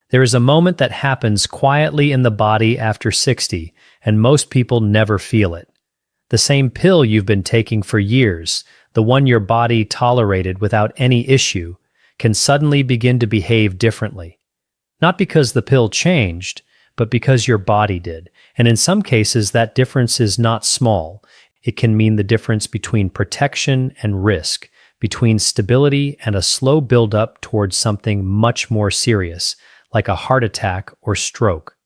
There is a moment that happens quietly in the body after 60, and most people never feel it. The same pill you've been taking for years, the one your body tolerated without any issue, can suddenly begin to behave differently. Not because the pill changed, but because your body did. And in some cases, that difference is not small. It can mean the difference between protection and risk, between stability and a slow buildup towards something much more serious, like a heart attack or stroke.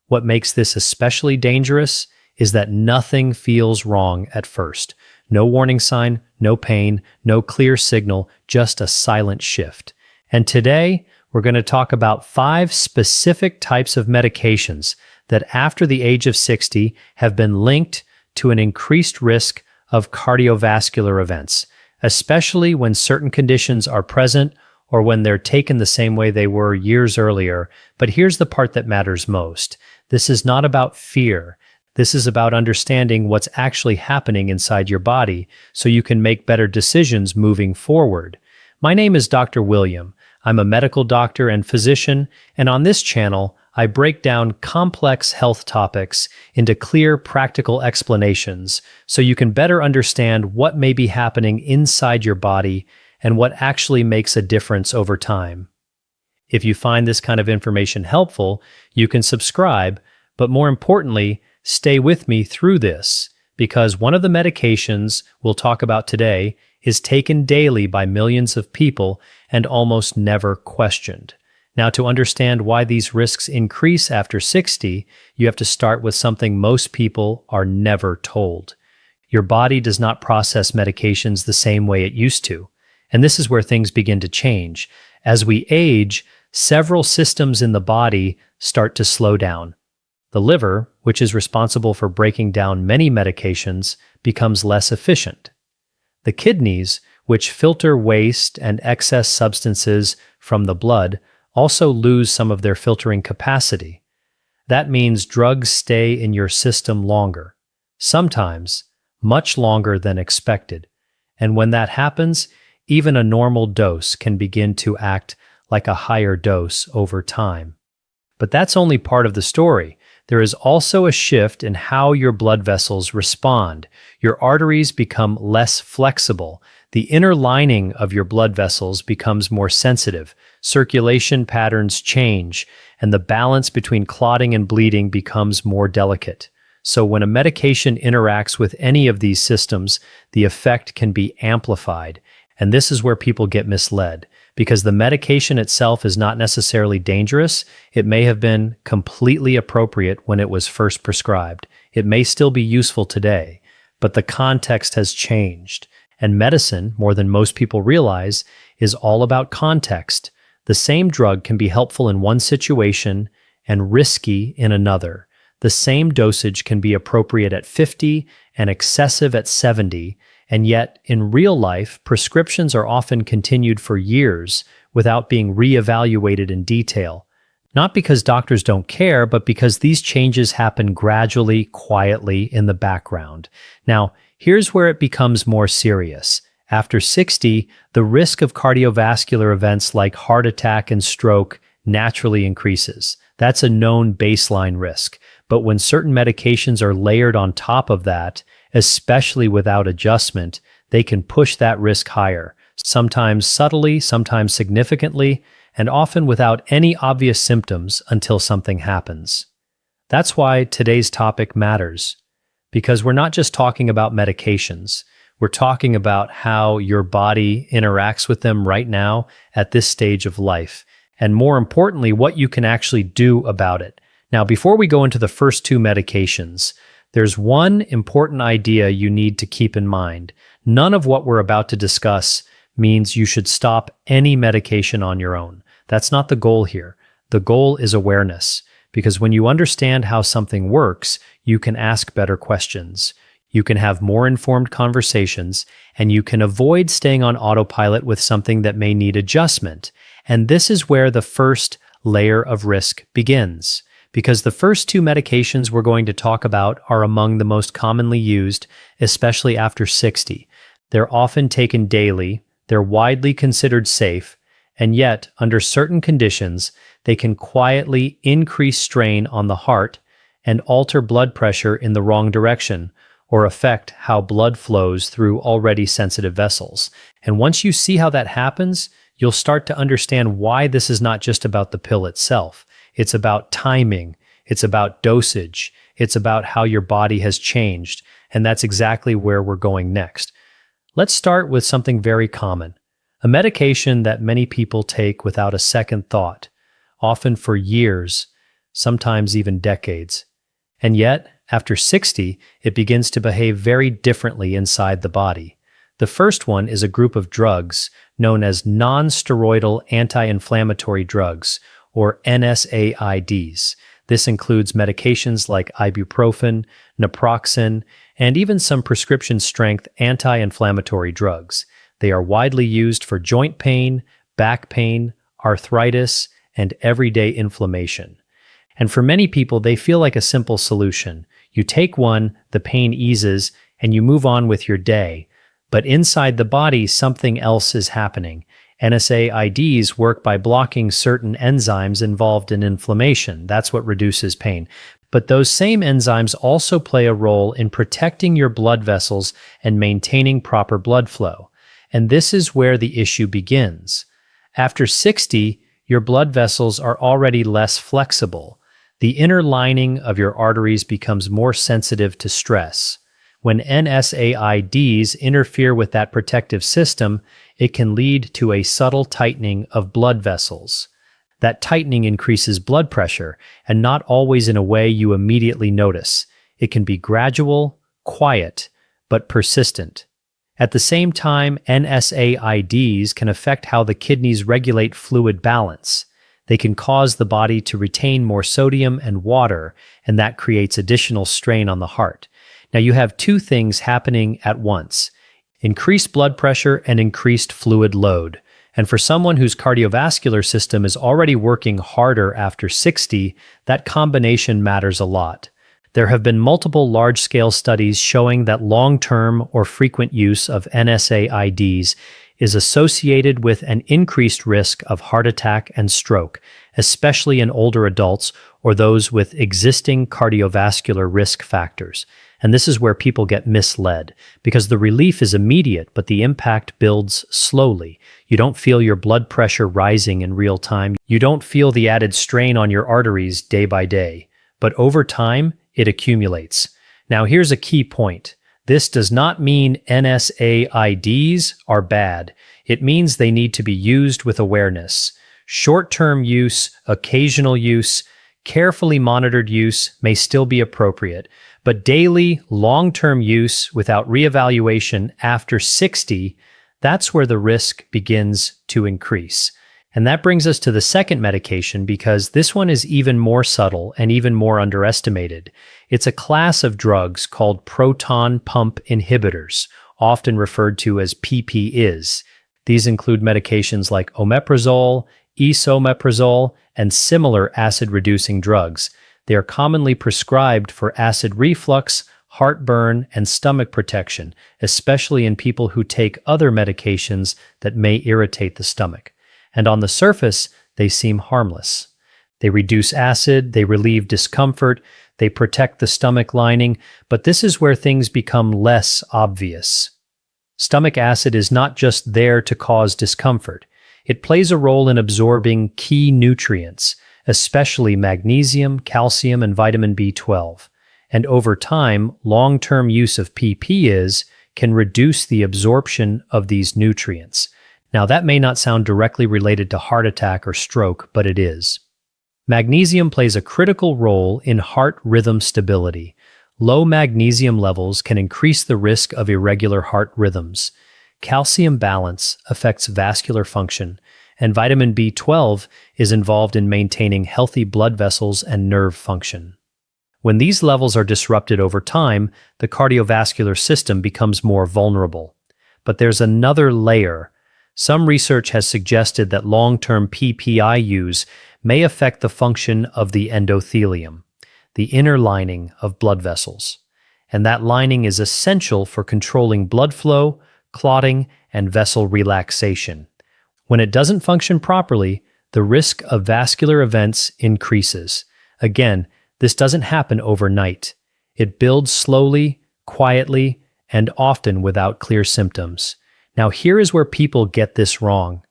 What makes this especially dangerous is that nothing feels wrong at first. No warning sign, no pain, no clear signal, just a silent shift. And today, we're going to talk about 5 specific types of medications that after the age of 60 have been linked to an increased risk of cardiovascular events, especially when certain conditions are present or when they're taken the same way they were years earlier. But here's the part that matters most. This is not about fear. This is about understanding what's actually happening inside your body so you can make better decisions moving forward. My name is Dr. William. I'm a medical doctor and physician, and on this channel, I break down complex health topics into clear, practical explanations so you can better understand what may be happening inside your body and what actually makes a difference over time. If you find this kind of information helpful, you can subscribe, but more importantly, stay with me through this, because one of the medications we'll talk about today is taken daily by millions of people and almost never questioned. Now, to understand why these risks increase after 60, you have to start with something most people are never told. Your body does not process medications the same way it used to, and this is where things begin to change. As we age, several systems in the body start to slow down. The liver, which is responsible for breaking down many medications, becomes less efficient. The kidneys, which filter waste and excess substances from the blood, also lose some of their filtering capacity. That means drugs stay in your system longer, sometimes much longer than expected. And when that happens, even a normal dose can begin to act like a higher dose over time. But that's only part of the story. There is also a shift in how your blood vessels respond. Your arteries become less flexible. The inner lining of your blood vessels becomes more sensitive. Circulation patterns change, and the balance between clotting and bleeding becomes more delicate. So when a medication interacts with any of these systems, the effect can be amplified. And this is where people get misled. Because the medication itself is not necessarily dangerous, it may have been completely appropriate when it was first prescribed. It may still be useful today, but the context has changed. And medicine, more than most people realize, is all about context. The same drug can be helpful in one situation and risky in another. The same dosage can be appropriate at 50 and excessive at 70, and yet, in real life, prescriptions are often continued for years without being reevaluated in detail. Not because doctors don't care, but because these changes happen gradually, quietly in the background. Now, here's where it becomes more serious. After 60, the risk of cardiovascular events like heart attack and stroke naturally increases. That's a known baseline risk. But when certain medications are layered on top of that, especially without adjustment, they can push that risk higher, sometimes subtly, sometimes significantly, and often without any obvious symptoms until something happens. That's why today's topic matters, because we're not just talking about medications. We're talking about how your body interacts with them right now at this stage of life, and more importantly, what you can actually do about it. Now, before we go into the first 2 medications, there's one important idea you need to keep in mind. None of what we're about to discuss means you should stop any medication on your own. That's not the goal here. The goal is awareness, because when you understand how something works, you can ask better questions. You can have more informed conversations, and you can avoid staying on autopilot with something that may need adjustment. And this is where the first layer of risk begins. Because the first 2 medications we're going to talk about are among the most commonly used, especially after 60. They're often taken daily, they're widely considered safe, and yet, under certain conditions, they can quietly increase strain on the heart and alter blood pressure in the wrong direction, or affect how blood flows through already sensitive vessels. And once you see how that happens, you'll start to understand why this is not just about the pill itself. It's about timing, it's about dosage, it's about how your body has changed, and that's exactly where we're going next. Let's start with something very common, a medication that many people take without a second thought, often for years, sometimes even decades. And yet, after 60, it begins to behave very differently inside the body. The first one is a group of drugs known as non-steroidal anti-inflammatory drugs, or NSAIDs. This includes medications like ibuprofen, naproxen, and even some prescription-strength anti-inflammatory drugs. They are widely used for joint pain, back pain, arthritis, and everyday inflammation. And for many people, they feel like a simple solution. You take one, the pain eases, and you move on with your day. But inside the body, something else is happening. NSAIDs work by blocking certain enzymes involved in inflammation. That's what reduces pain. But those same enzymes also play a role in protecting your blood vessels and maintaining proper blood flow. And this is where the issue begins. After 60, your blood vessels are already less flexible. The inner lining of your arteries becomes more sensitive to stress. When NSAIDs interfere with that protective system, it can lead to a subtle tightening of blood vessels. That tightening increases blood pressure, and not always in a way you immediately notice. It can be gradual, quiet, but persistent. At the same time, NSAIDs can affect how the kidneys regulate fluid balance. They can cause the body to retain more sodium and water, and that creates additional strain on the heart. Now you have two things happening at once: increased blood pressure and increased fluid load. And for someone whose cardiovascular system is already working harder after 60, that combination matters a lot. There have been multiple large-scale studies showing that long-term or frequent use of NSAIDs is associated with an increased risk of heart attack and stroke, especially in older adults or those with existing cardiovascular risk factors. And this is where people get misled, because the relief is immediate, but the impact builds slowly. You don't feel your blood pressure rising in real time. You don't feel the added strain on your arteries day by day. But over time, it accumulates. Now here's a key point. This does not mean NSAIDs are bad. It means they need to be used with awareness. Short-term use, occasional use, carefully monitored use may still be appropriate, but daily, long-term use without reevaluation after 60, that's where the risk begins to increase. And that brings us to the second medication, because this one is even more subtle and even more underestimated. It's a class of drugs called proton pump inhibitors, often referred to as PPIs. These include medications like omeprazole, esomeprazole, and similar acid-reducing drugs. They are commonly prescribed for acid reflux, heartburn, and stomach protection, especially in people who take other medications that may irritate the stomach. And on the surface, they seem harmless. They reduce acid, they relieve discomfort, they protect the stomach lining, but this is where things become less obvious. Stomach acid is not just there to cause discomfort. It plays a role in absorbing key nutrients, especially magnesium, calcium, and vitamin B12. And over time, long-term use of PPIs can reduce the absorption of these nutrients. Now, that may not sound directly related to heart attack or stroke, but it is. Magnesium plays a critical role in heart rhythm stability. Low magnesium levels can increase the risk of irregular heart rhythms. Calcium balance affects vascular function, and vitamin B12 is involved in maintaining healthy blood vessels and nerve function. When these levels are disrupted over time, the cardiovascular system becomes more vulnerable. But there's another layer. Some research has suggested that long-term PPI use may affect the function of the endothelium, the inner lining of blood vessels. And that lining is essential for controlling blood flow, clotting, and vessel relaxation. When it doesn't function properly, the risk of vascular events increases. Again, this doesn't happen overnight. It builds slowly, quietly, and often without clear symptoms. Now, here is where people get this wrong.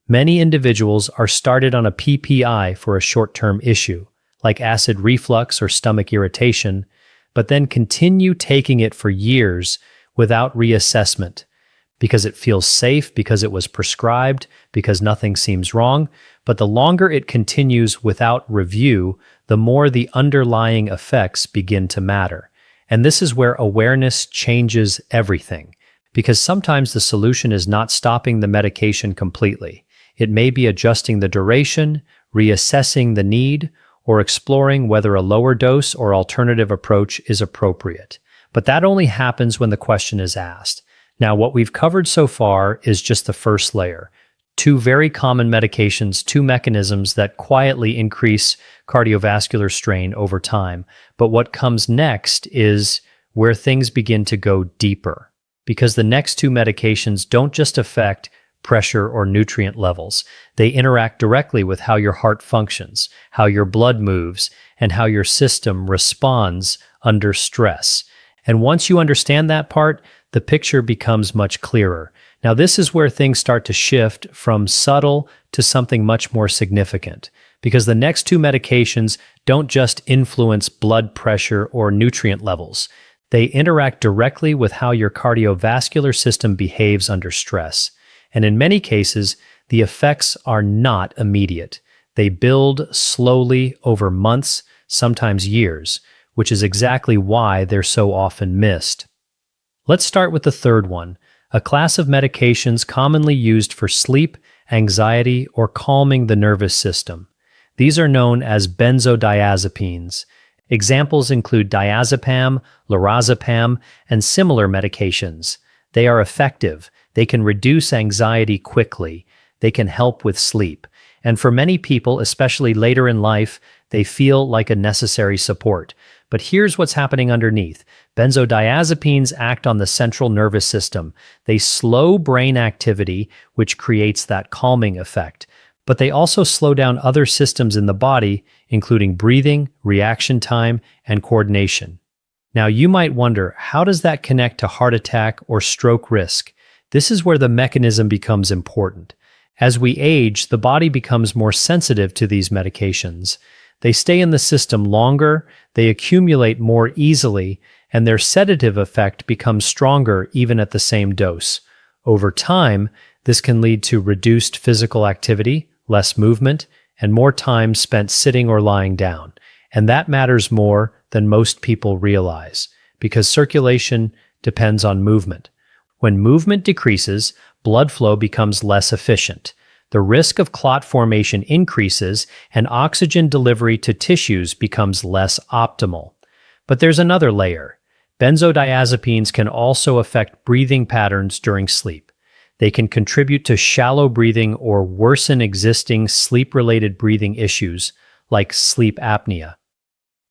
Many individuals are started on a PPI for a short-term issue, like acid reflux or stomach irritation, but then continue taking it for years without reassessment, because it feels safe, because it was prescribed, because nothing seems wrong. But the longer it continues without review, the more the underlying effects begin to matter. And this is where awareness changes everything, because sometimes the solution is not stopping the medication completely. It may be adjusting the duration, reassessing the need, or exploring whether a lower dose or alternative approach is appropriate. But that only happens when the question is asked. Now, what we've covered so far is just the first layer. Two very common medications, two mechanisms that quietly increase cardiovascular strain over time. But what comes next is where things begin to go deeper, because the next two medications don't just affect pressure or nutrient levels. They interact directly with how your heart functions, how your blood moves, and how your system responds under stress. And once you understand that part, the picture becomes much clearer. Now, this is where things start to shift from subtle to something much more significant, because the next two medications don't just influence blood pressure or nutrient levels. They interact directly with how your cardiovascular system behaves under stress. And in many cases, the effects are not immediate. They build slowly over months, sometimes years, which is exactly why they're so often missed. Let's start with the third one, a class of medications commonly used for sleep, anxiety, or calming the nervous system. These are known as benzodiazepines. Examples include diazepam, lorazepam, and similar medications. They are effective. They can reduce anxiety quickly. They can help with sleep. And for many people, especially later in life, they feel like a necessary support. But here's what's happening underneath. Benzodiazepines act on the central nervous system. They slow brain activity, which creates that calming effect. But they also slow down other systems in the body, including breathing, reaction time, and coordination. Now, you might wonder, how does that connect to heart attack or stroke risk? This is where the mechanism becomes important. As we age, the body becomes more sensitive to these medications. They stay in the system longer, they accumulate more easily, and their sedative effect becomes stronger even at the same dose. Over time, this can lead to reduced physical activity, less movement, and more time spent sitting or lying down. And that matters more than most people realize, because circulation depends on movement. When movement decreases, blood flow becomes less efficient. The risk of clot formation increases, and oxygen delivery to tissues becomes less optimal. But there's another layer. Benzodiazepines can also affect breathing patterns during sleep. They can contribute to shallow breathing or worsen existing sleep-related breathing issues, like sleep apnea.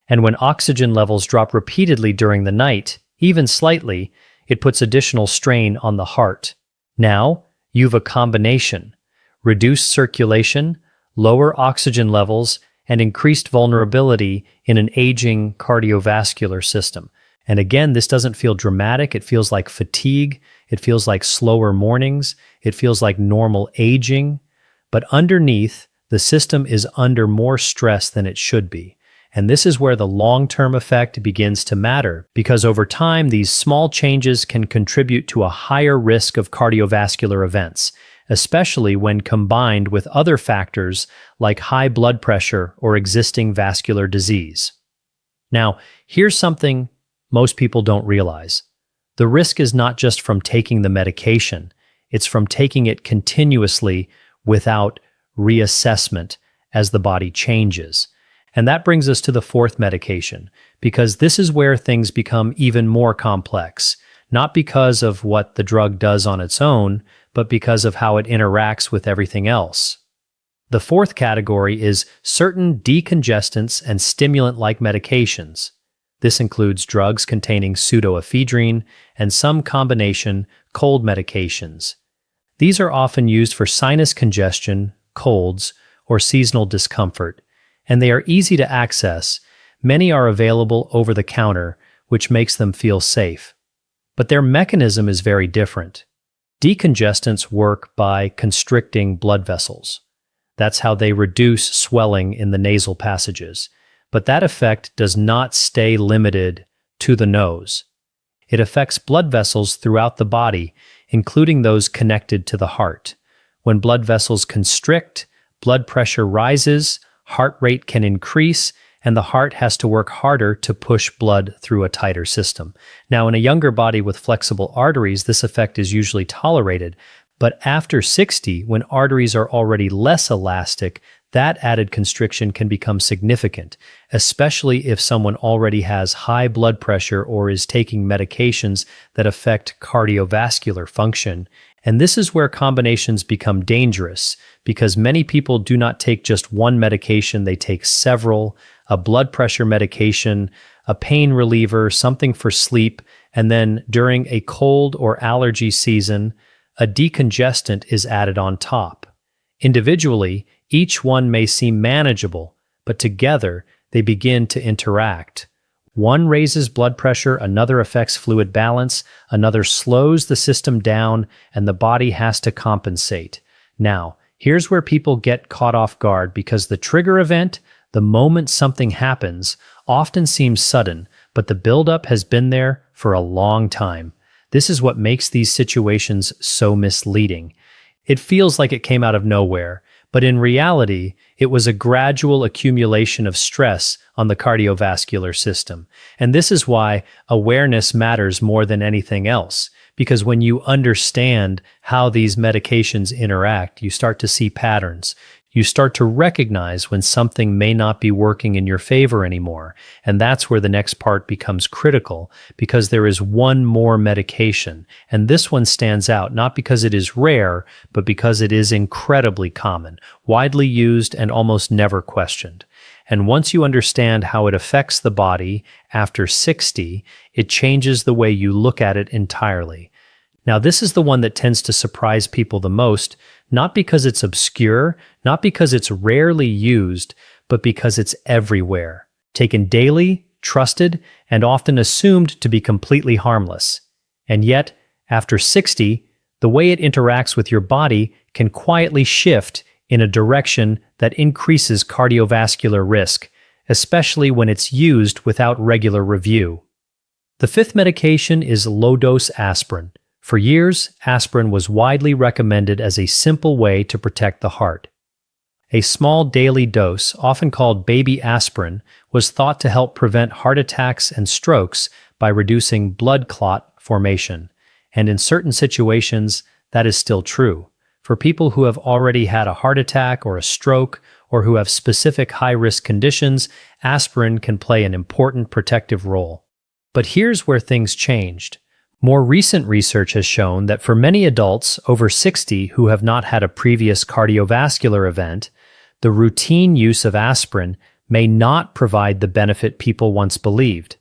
And when oxygen levels drop repeatedly during the night, even slightly, it puts additional strain on the heart. Now, you've a combination: reduced circulation, lower oxygen levels, and increased vulnerability in an aging cardiovascular system. And again, this doesn't feel dramatic. It feels like fatigue. It feels like slower mornings. It feels like normal aging. But underneath, the system is under more stress than it should be. And this is where the long-term effect begins to matter, because over time, these small changes can contribute to a higher risk of cardiovascular events, especially when combined with other factors like high blood pressure or existing vascular disease. Now, here's something most people don't realize. The risk is not just from taking the medication, it's from taking it continuously without reassessment as the body changes. And that brings us to the fourth medication, because this is where things become even more complex, not because of what the drug does on its own, but because of how it interacts with everything else. The fourth category is certain decongestants and stimulant-like medications. This includes drugs containing pseudoephedrine and some combination cold medications. These are often used for sinus congestion, colds, or seasonal discomfort, and they are easy to access. Many are available over the counter, which makes them feel safe. But their mechanism is very different. Decongestants work by constricting blood vessels. That's how they reduce swelling in the nasal passages. But that effect does not stay limited to the nose. It affects blood vessels throughout the body, including those connected to the heart. When blood vessels constrict, blood pressure rises, heart rate can increase, and the heart has to work harder to push blood through a tighter system. Now, in a younger body with flexible arteries, this effect is usually tolerated, but after 60, when arteries are already less elastic, that added constriction can become significant, especially if someone already has high blood pressure or is taking medications that affect cardiovascular function. And this is where combinations become dangerous, because many people do not take just one medication, they take several, a blood pressure medication, a pain reliever, something for sleep, and then during a cold or allergy season, a decongestant is added on top. Individually, each one may seem manageable, but together they begin to interact. One raises blood pressure, another affects fluid balance, another slows the system down, and the body has to compensate. Now, here's where people get caught off guard because the trigger event, the moment something happens, often seems sudden, but the buildup has been there for a long time. This is what makes these situations so misleading. It feels like it came out of nowhere, but in reality, it was a gradual accumulation of stress on the cardiovascular system. And this is why awareness matters more than anything else, because when you understand how these medications interact, you start to see patterns. You start to recognize when something may not be working in your favor anymore. And that's where the next part becomes critical, because there is one more medication. And this one stands out not because it is rare, but because it is incredibly common, widely used, and almost never questioned. And once you understand how it affects the body after 60, it changes the way you look at it entirely. Now, this is the one that tends to surprise people the most, not because it's obscure, not because it's rarely used, but because it's everywhere, taken daily, trusted, and often assumed to be completely harmless. And yet, after 60, the way it interacts with your body can quietly shift in a direction that increases cardiovascular risk, especially when it's used without regular review. The fifth medication is low-dose aspirin. For years, aspirin was widely recommended as a simple way to protect the heart. A small daily dose, often called baby aspirin, was thought to help prevent heart attacks and strokes by reducing blood clot formation. And in certain situations, that is still true. For people who have already had a heart attack or a stroke, or who have specific high-risk conditions, aspirin can play an important protective role. But here's where things changed. More recent research has shown that for many adults over 60 who have not had a previous cardiovascular event, the routine use of aspirin may not provide the benefit people once believed.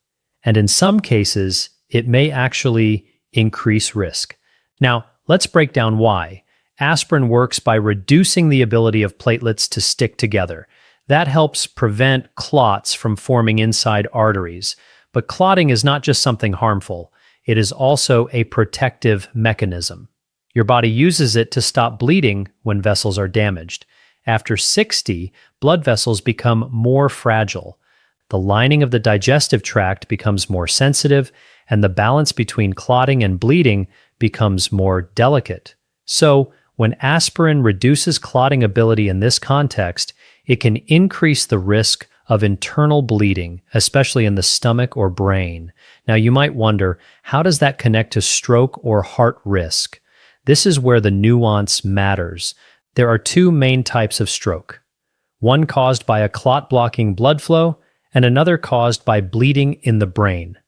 And in some cases, it may actually increase risk. Now, let's break down why. Aspirin works by reducing the ability of platelets to stick together. That helps prevent clots from forming inside arteries. But clotting is not just something harmful. It is also a protective mechanism. Your body uses it to stop bleeding when vessels are damaged. After 60, blood vessels become more fragile. The lining of the digestive tract becomes more sensitive, and the balance between clotting and bleeding becomes more delicate. So, when aspirin reduces clotting ability in this context, it can increase the risk of internal bleeding, especially in the stomach or brain. Now, you might wonder, how does that connect to stroke or heart risk? This is where the nuance matters. There are two main types of stroke. One caused by a clot-blocking blood flow, and another caused by bleeding in the brain.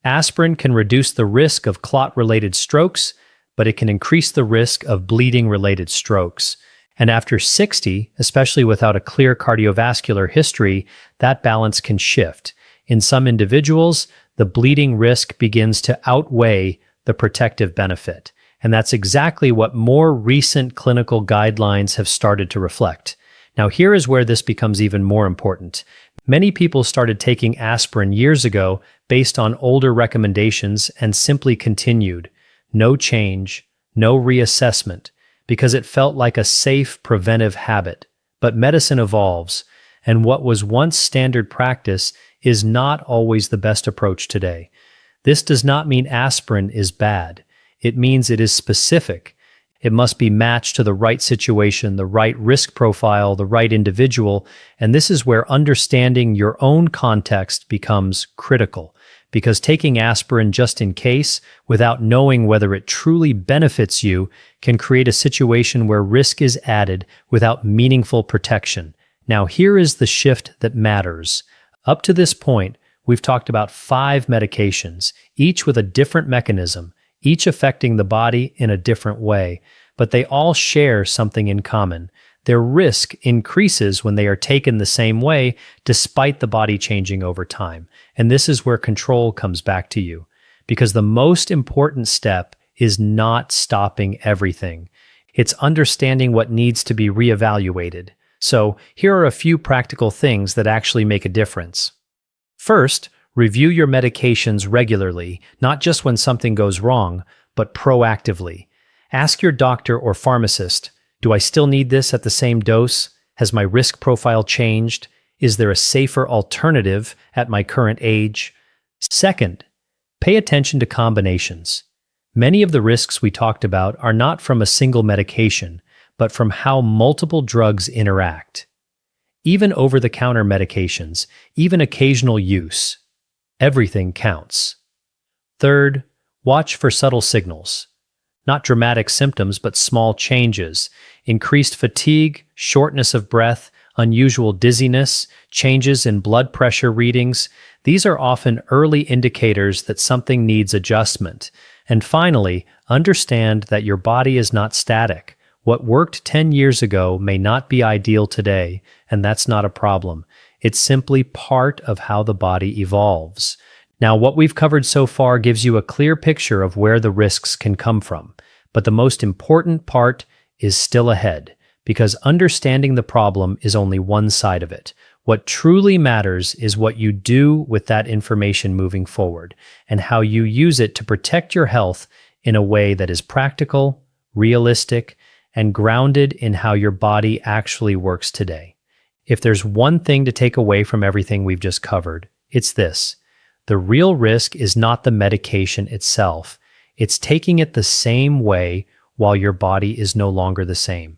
Aspirin can reduce the risk of clot-related strokes, but it can increase the risk of bleeding-related strokes. And after 60, especially without a clear cardiovascular history, that balance can shift. In some individuals, the bleeding risk begins to outweigh the protective benefit. And that's exactly what more recent clinical guidelines have started to reflect. Now, here is where this becomes even more important. Many people started taking aspirin years ago based on older recommendations and simply continued. No change, no reassessment, because it felt like a safe preventive habit. But medicine evolves, and what was once standard practice is not always the best approach today. This does not mean aspirin is bad. It means it is specific. It must be matched to the right situation, the right risk profile, the right individual, and this is where understanding your own context becomes critical. Because taking aspirin just in case, without knowing whether it truly benefits you, can create a situation where risk is added without meaningful protection. Now, here is the shift that matters. Up to this point, we've talked about 5 medications, each with a different mechanism, each affecting the body in a different way, but they all share something in common. Their risk increases when they are taken the same way, despite the body changing over time. And this is where control comes back to you. Because the most important step is not stopping everything. It's understanding what needs to be reevaluated. So, here are a few practical things that actually make a difference. First, review your medications regularly, not just when something goes wrong, but proactively. Ask your doctor or pharmacist, do I still need this at the same dose? Has my risk profile changed? Is there a safer alternative at my current age? Second, pay attention to combinations. Many of the risks we talked about are not from a single medication, but from how multiple drugs interact. Even over-the-counter medications, even occasional use, everything counts. Third, watch for subtle signals. Not dramatic symptoms, but small changes. Increased fatigue, shortness of breath, unusual dizziness, changes in blood pressure readings. These are often early indicators that something needs adjustment. And finally, understand that your body is not static. What worked 10 years ago may not be ideal today, and that's not a problem. It's simply part of how the body evolves. Now, what we've covered so far gives you a clear picture of where the risks can come from. But the most important part is still ahead, because understanding the problem is only one side of it. What truly matters is what you do with that information moving forward, and how you use it to protect your health in a way that is practical, realistic, and grounded in how your body actually works today. If there's one thing to take away from everything we've just covered, it's this. The real risk is not the medication itself. It's taking it the same way while your body is no longer the same.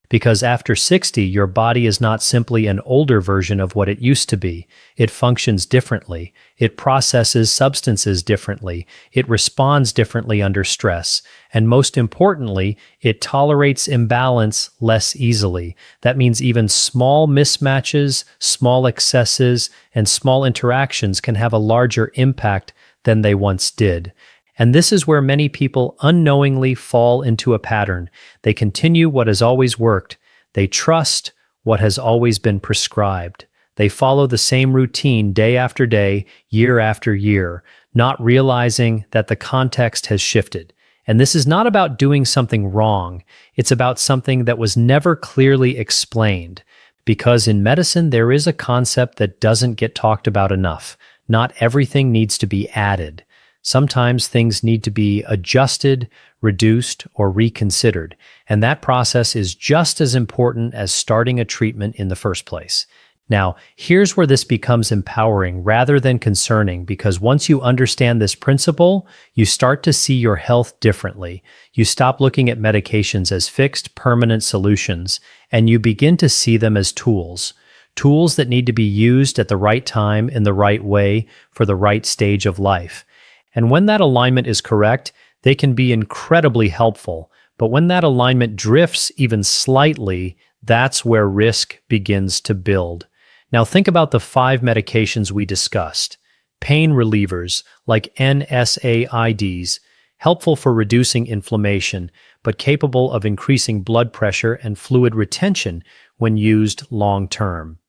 Because after 60, your body is not simply an older version of what it used to be. It functions differently. It processes substances differently. It responds differently under stress. And most importantly, it tolerates imbalance less easily. That means even small mismatches, small excesses, and small interactions can have a larger impact than they once did. And this is where many people unknowingly fall into a pattern. They continue what has always worked. They trust what has always been prescribed. They follow the same routine day after day, year after year, not realizing that the context has shifted. And this is not about doing something wrong. It's about something that was never clearly explained. Because in medicine, there is a concept that doesn't get talked about enough. Not everything needs to be added. Sometimes things need to be adjusted, reduced, or reconsidered, and that process is just as important as starting a treatment in the first place. Now, here's where this becomes empowering rather than concerning, because once you understand this principle, you start to see your health differently. You stop looking at medications as fixed, permanent solutions, and you begin to see them as tools. Tools that need to be used at the right time in the right way for the right stage of life. And when that alignment is correct, they can be incredibly helpful. But when that alignment drifts even slightly, that's where risk begins to build. Now think about the 5 medications we discussed. Pain relievers like NSAIDs, helpful for reducing inflammation, but capable of increasing blood pressure and fluid retention when used long-term.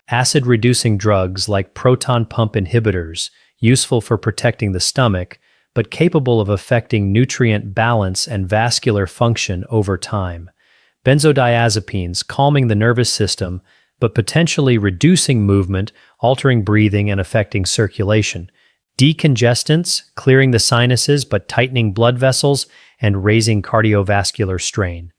Acid-reducing drugs like proton pump inhibitors, useful for protecting the stomach, but capable of affecting nutrient balance and vascular function over time. Benzodiazepines, calming the nervous system, but potentially reducing movement, altering breathing, and affecting circulation. Decongestants, clearing the sinuses but tightening blood vessels and raising cardiovascular strain.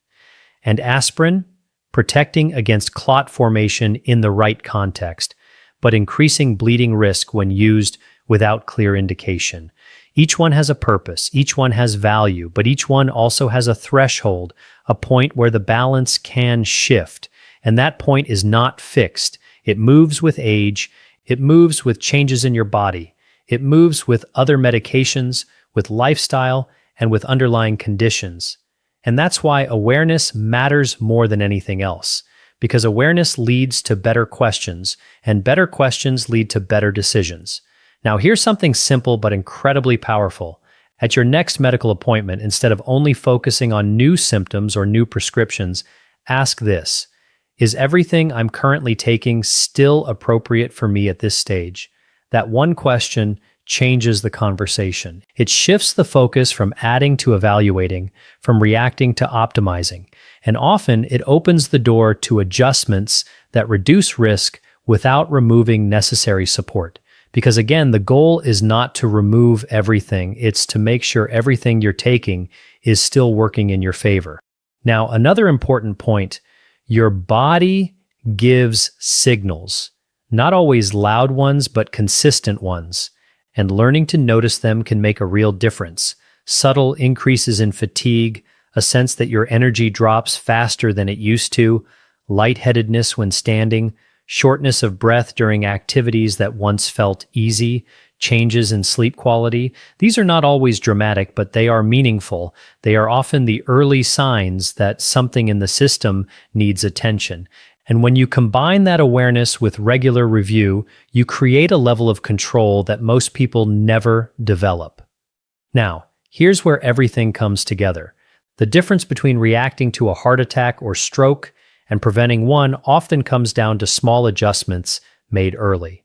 And aspirin, protecting against clot formation in the right context, but increasing bleeding risk when used without clear indication. Each one has a purpose, each one has value, but each one also has a threshold, a point where the balance can shift. And that point is not fixed. It moves with age, it moves with changes in your body, it moves with other medications, with lifestyle, and with underlying conditions. And that's why awareness matters more than anything else, because awareness leads to better questions, and better questions lead to better decisions. Now, here's something simple but incredibly powerful. At your next medical appointment, instead of only focusing on new symptoms or new prescriptions, ask this: is everything I'm currently taking still appropriate for me at this stage? That one question changes the conversation. It shifts the focus from adding to evaluating, from reacting to optimizing, and often it opens the door to adjustments that reduce risk without removing necessary support. Because again, the goal is not to remove everything, it's to make sure everything you're taking is still working in your favor. Now, another important point: your body gives signals, not always loud ones, but consistent ones. And learning to notice them can make a real difference. Subtle increases in fatigue, a sense that your energy drops faster than it used to, lightheadedness when standing, shortness of breath during activities that once felt easy, changes in sleep quality. These are not always dramatic, but they are meaningful. They are often the early signs that something in the system needs attention. And when you combine that awareness with regular review, you create a level of control that most people never develop. Now, here's where everything comes together. The difference between reacting to a heart attack or stroke and preventing one often comes down to small adjustments made early.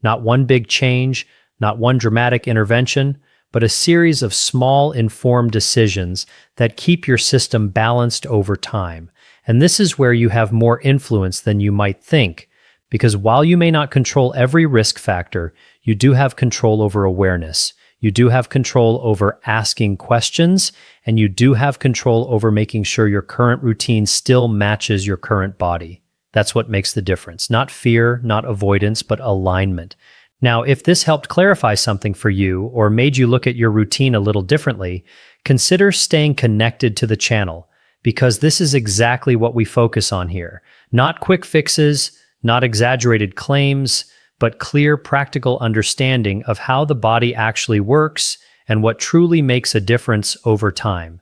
Not one big change, not one dramatic intervention, but a series of small, informed decisions that keep your system balanced over time. And this is where you have more influence than you might think, because while you may not control every risk factor, you do have control over awareness. You do have control over asking questions, and you do have control over making sure your current routine still matches your current body. That's what makes the difference. Not fear, not avoidance, but alignment. Now, if this helped clarify something for you or made you look at your routine a little differently, consider staying connected to the channel, because this is exactly what we focus on here. Not quick fixes, not exaggerated claims, but clear, practical understanding of how the body actually works and what truly makes a difference over time.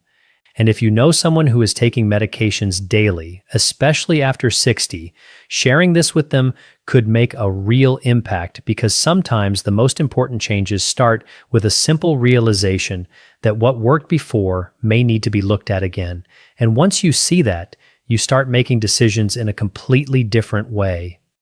And if you know someone who is taking medications daily, especially after 60, sharing this with them could make a real impact, because sometimes the most important changes start with a simple realization that what worked before may need to be looked at again. And once you see that, you start making decisions in a completely different way.